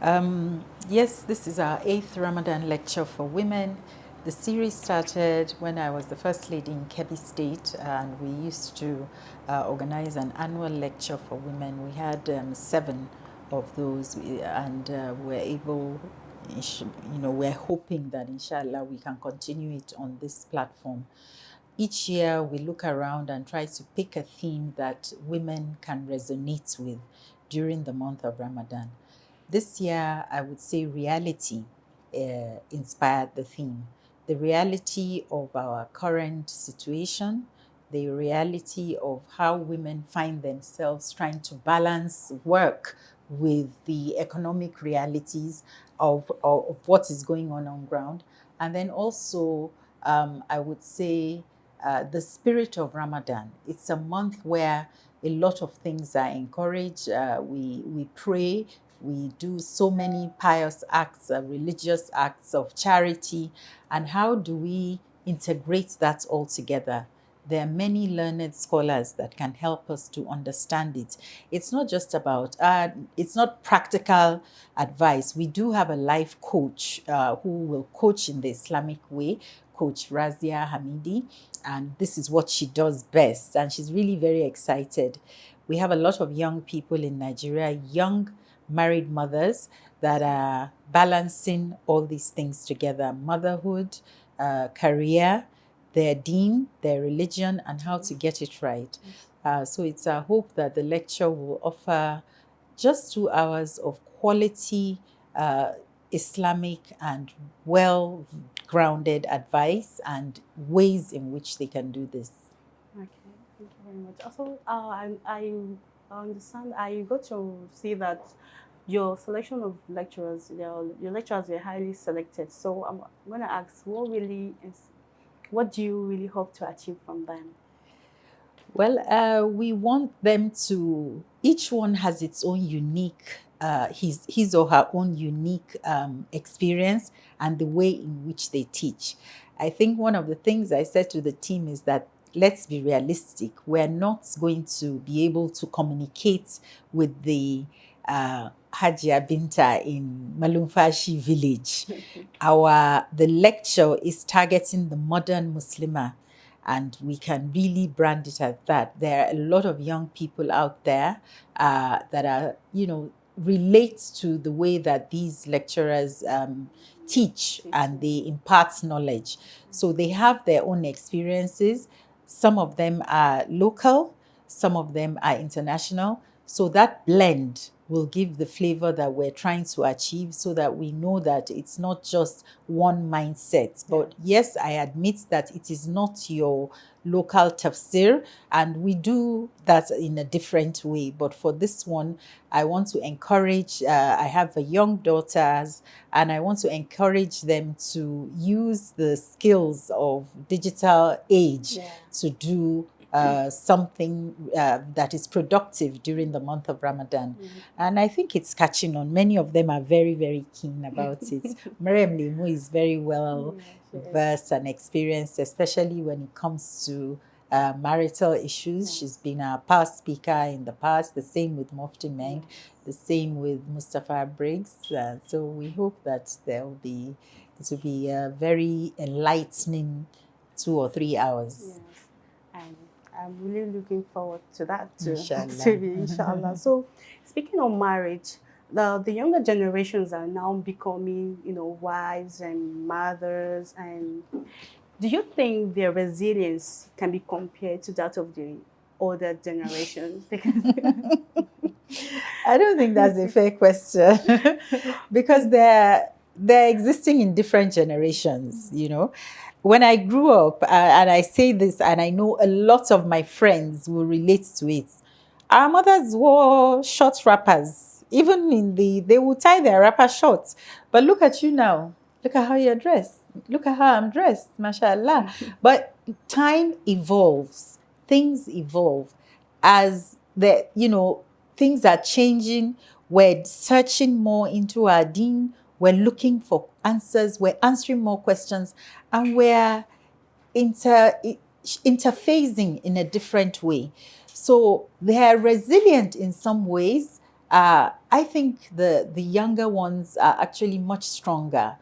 Yes, this is our 8th Ramadan lecture for women. The series started when I was the first lady in Kebbi State, and we used to organize an annual lecture for women. We had 7 of those, and we're able, we're hoping that inshallah we can continue it on this platform. Each year we look around and try to pick a theme that women can resonate with during the month of Ramadan. This year, I would say reality inspired the theme. The reality of our current situation, the reality of how women find themselves trying to balance work with the economic realities of what is going on ground. And then also, I would say, the spirit of Ramadan. It's a month where a lot of things are encouraged. We pray, we do so many pious acts, religious acts of charity. And how do we integrate that all together? There are many learned scholars that can help us to understand it. It's not just about, it's not practical advice. We do have a life coach who will coach in the Islamic way, Coach Razia Hamidi, and this is what she does best. And she's really very excited. We have a lot of young people in Nigeria, young married mothers that are balancing all these things together: motherhood, career, their deen, their religion, and how to get it right. So it's our hope that the lecture will offer just 2 hours of quality Islamic and well-grounded advice and ways in which they can do this. Okay, thank you very much. Also, I understand, I got to see that your selection of lecturers, your lecturers were highly selected. So I'm going to ask, what do you really hope to achieve from them? Well, we want them to, each one has its own unique, his or her own unique experience and the way in which they teach. I think one of the things I said to the team is that let's be realistic. We're not going to be able to communicate with the Hajia Binta in Malumfashi village. The lecture is targeting the modern Muslimah, and we can really brand it as that. There are a lot of young people out there that are, relate to the way that these lecturers teach and they impart knowledge. So they have their own experiences. Some of them are local, some of them are international. So that blend will give the flavor that we're trying to achieve, so that we know that it's not just one mindset. But yes, I admit that it is not your local tafsir, and we do that in a different way. But for this one, I want to encourage, I have young daughters, and I want to encourage them to use the skills of digital age to do something that is productive during the month of Ramadan. And I think it's catching on. Many of them are very, very keen about it. Maryam Lemu is very well versed and experienced, especially when it comes to marital issues. She's been a past speaker in the past, the same with Mufti Menk, the same with Mustapha Briggs. So we hope that it will be a very enlightening 2 or 3 hours. Yes. And I'm really looking forward to that too. Inshallah. Inshallah. So, speaking of marriage, the younger generations are now becoming, wives and mothers. And do you think their resilience can be compared to that of the older generation? I don't think that's a fair question because they're existing in different generations, When I grew up, and I say this, and I know a lot of my friends will relate to it, our mothers wore short wrappers. Even they will tie their wrapper short. But look at you now. Look at how you're dressed. Look at how I'm dressed, mashallah. But time evolves. Things evolve. As things are changing. We're searching more into our deen. We're looking for answers. We're answering more questions. And we're interfacing in a different way. So they are resilient in some ways, I think the younger ones are actually much stronger,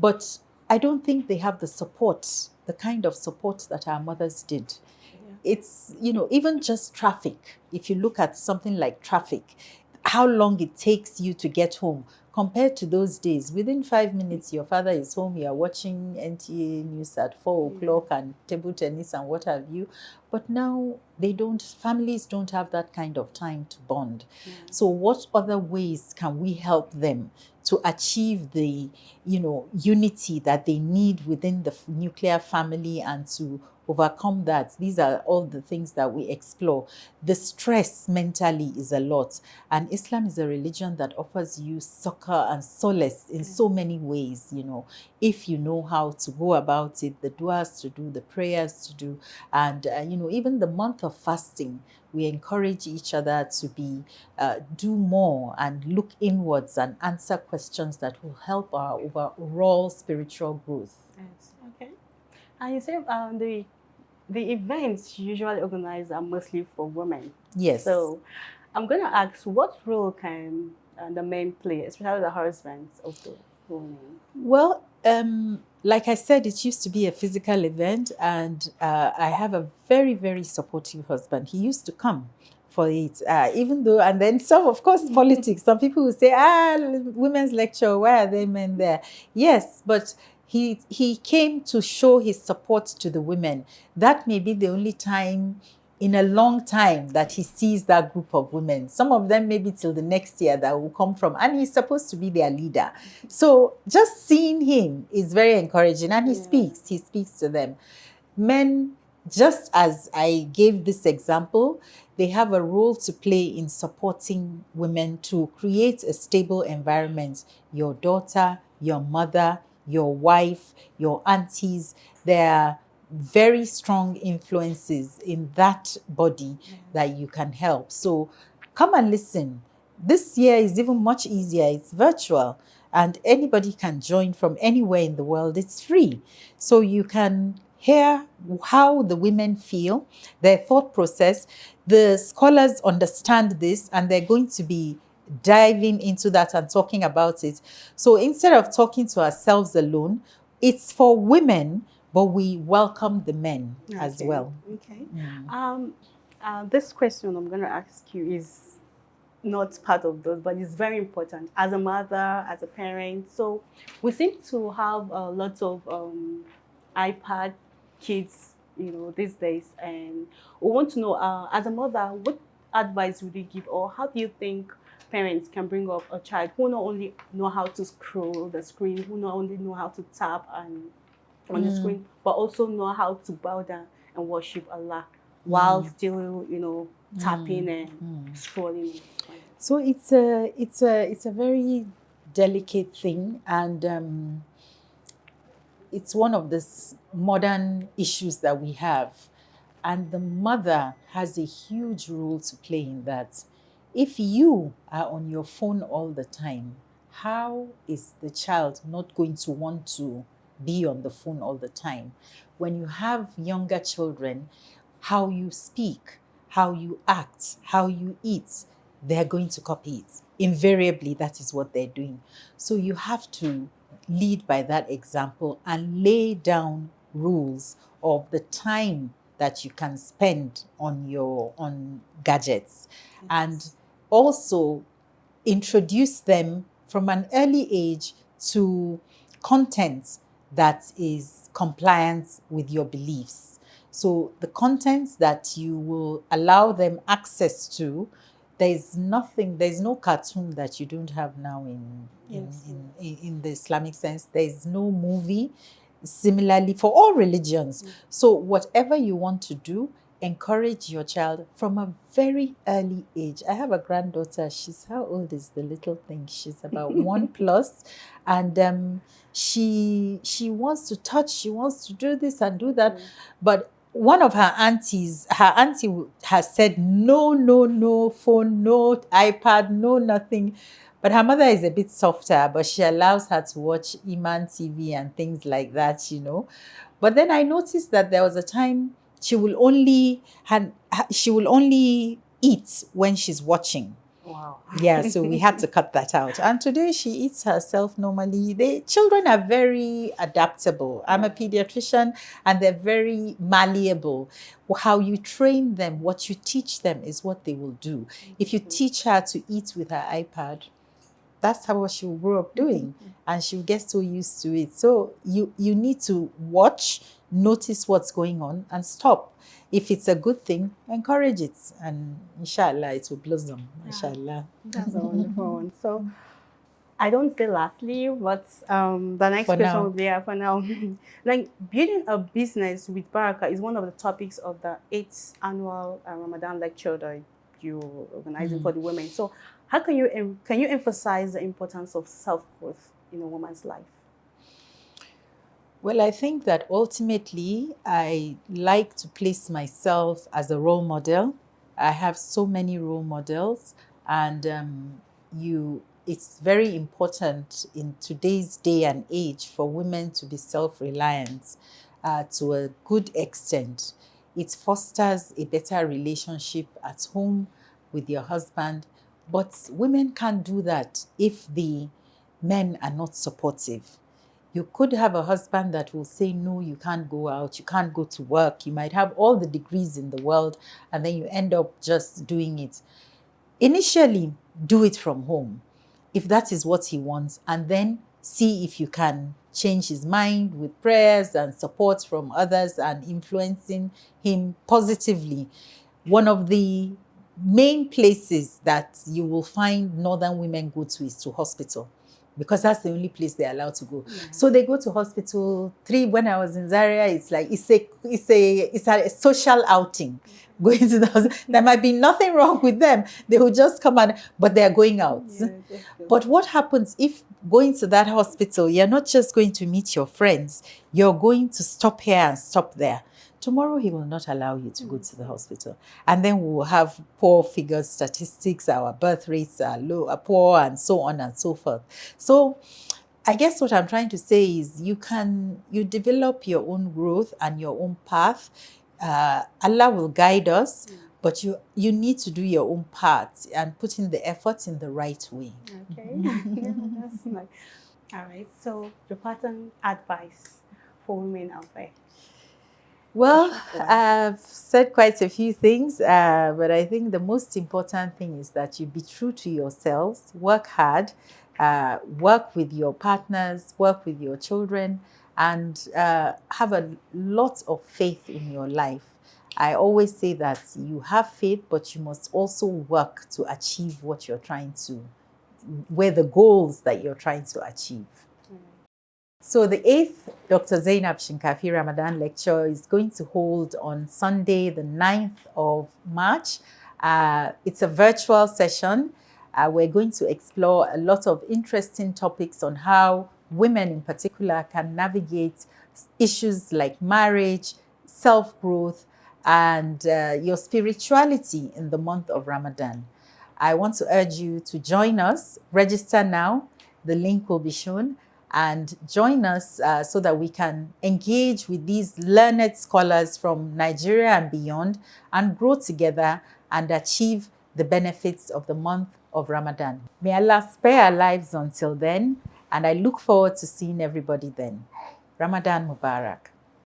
but I don't think they have the support, the kind of support that our mothers did. It's, even just traffic. If you look at something like traffic, how long it takes you to get home compared to those days. Within 5 minutes, your father is home, you are watching NTA news at 4 o'clock and table tennis and what have you. But now families don't have that kind of time to bond. So what other ways can we help them to achieve the, unity that they need within the nuclear family and to overcome that? These are all the things that we explore. The stress mentally is a lot, and Islam is a religion that offers you succor and solace in so many ways, if you know how to go about it, the duas to do, the prayers to do, and even the month of fasting, we encourage each other to do more and look inwards and answer questions that will help our overall spiritual growth. Yes. Okay. And you said the events usually organized are mostly for women. Yes. So I'm going to ask, what role can the men play, especially the husbands of the women? Well, like I said, it used to be a physical event, and I have a very, very supportive husband. He used to come for it, even though, and then some, of course, politics. Some people will say, women's lecture, why are they men there? Yes, but he came to show his support to the women. That may be the only time in a long time that he sees that group of women. Some of them maybe till the next year that will come from, and he's supposed to be their leader. So just seeing him is very encouraging, and he speaks to them. Men, just as I gave this example, they have a role to play in supporting women to create a stable environment. Your daughter, your mother, your wife, your aunties, they're very strong influences in that body that you can help. So come and listen. This year is even much easier. It's virtual, and anybody can join from anywhere in the world. It's free. So you can hear how the women feel, their thought process. The scholars understand this, and they're going to be diving into that and talking about it. So instead of talking to ourselves alone, it's for women, but we welcome the men as well. Okay. This question I'm going to ask you is not part of those, but it's very important as a mother, as a parent. So we seem to have a lot of iPad kids, these days, and we want to know, as a mother, what advice would you give, or how do you think parents can bring up a child who not only know how to scroll the screen, who not only know how to tap and on the screen, but also know how to bow down and worship Allah while still, tapping and scrolling. So it's a very delicate thing, and it's one of the modern issues that we have. And the mother has a huge role to play in that. If you are on your phone all the time, how is the child not going to want to be on the phone all the time? When you have younger children, how you speak, how you act, how you eat, they're going to copy it. Invariably, that is what they're doing. So you have to lead by that example and lay down rules of the time that you can spend on gadgets. Yes. And also introduce them from an early age to content that is compliant with your beliefs. So the content that you will allow them access to, there's no cartoon that you don't have now in the Islamic sense. There's no movie. Similarly, for all religions. So whatever you want to do, encourage your child from a very early age. I have a granddaughter. How old is the little thing? She's about 1+, and she wants to touch. She wants to do this and do that, but one of her auntie has said no phone, no iPad, no nothing. But her mother is a bit softer, but she allows her to watch Iman TV and things like that, But then I noticed that there was a time she will only eat when she's watching. Wow. Yeah, so we had to cut that out. And today she eats herself normally. Children are very adaptable. I'm a pediatrician and they're very malleable. How you train them, what you teach them is what they will do. If you teach her to eat with her iPad, that's how she will grow up doing. And she'll get so used to it. So you need to watch, notice what's going on and stop. If it's a good thing, encourage it. And inshallah, it will blossom. Inshallah. That's a wonderful one. So I don't say lastly, but the next For question now. will be for now. Like building a business with Baraka is one of the topics of the 8th annual Ramadan lecture that you're organizing for the women. So how can you emphasize the importance of self-growth in a woman's life? Well, I think that ultimately I like to place myself as a role model. I have so many role models, and it's very important in today's day and age for women to be self-reliant to a good extent. It fosters a better relationship at home with your husband, but women can't do that if the men are not supportive. You could have a husband that will say, no, you can't go out, you can't go to work. You might have all the degrees in the world, and then you end up just doing it. Initially, do it from home, if that is what he wants, and then see if you can change his mind with prayers and support from others and influencing him positively. One of the main places that you will find northern women go to is to hospital, because that's the only place they're allowed to go. Yeah. So they go to hospital. When I was in Zaria, it's like it's a social outing. Going to the hospital. There might be nothing wrong with them. They will just come but they're going out. Yeah, but what happens if going to that hospital, you're not just going to meet your friends, you're going to stop here and stop there. Tomorrow, he will not allow you to go to the hospital. And then we will have poor figure statistics, our birth rates are low, are poor, and so on and so forth. So I guess what I'm trying to say is you develop your own growth and your own path. Allah will guide us, but you need to do your own part and put in the efforts in the right way. Okay, that's nice. All right, so your pattern advice for women out there. Well, I've said quite a few things, but I think the most important thing is that you be true to yourselves, work hard, work with your partners, work with your children, and have a lot of faith in your life. I always say that you have faith, but you must also work to achieve what you're trying to, where the goals that you're trying to achieve. So the 8th Dr. Zainab Shinkafi Ramadan lecture is going to hold on Sunday, the 9th of March. It's a virtual session. We're going to explore a lot of interesting topics on how women in particular can navigate issues like marriage, self-growth, and your spirituality in the month of Ramadan. I want to urge you to join us. Register now. The link will be shown. And join us so that we can engage with these learned scholars from Nigeria and beyond and grow together and achieve the benefits of the month of Ramadan. May Allah spare our lives until then, and I look forward to seeing everybody then. Ramadan Mubarak.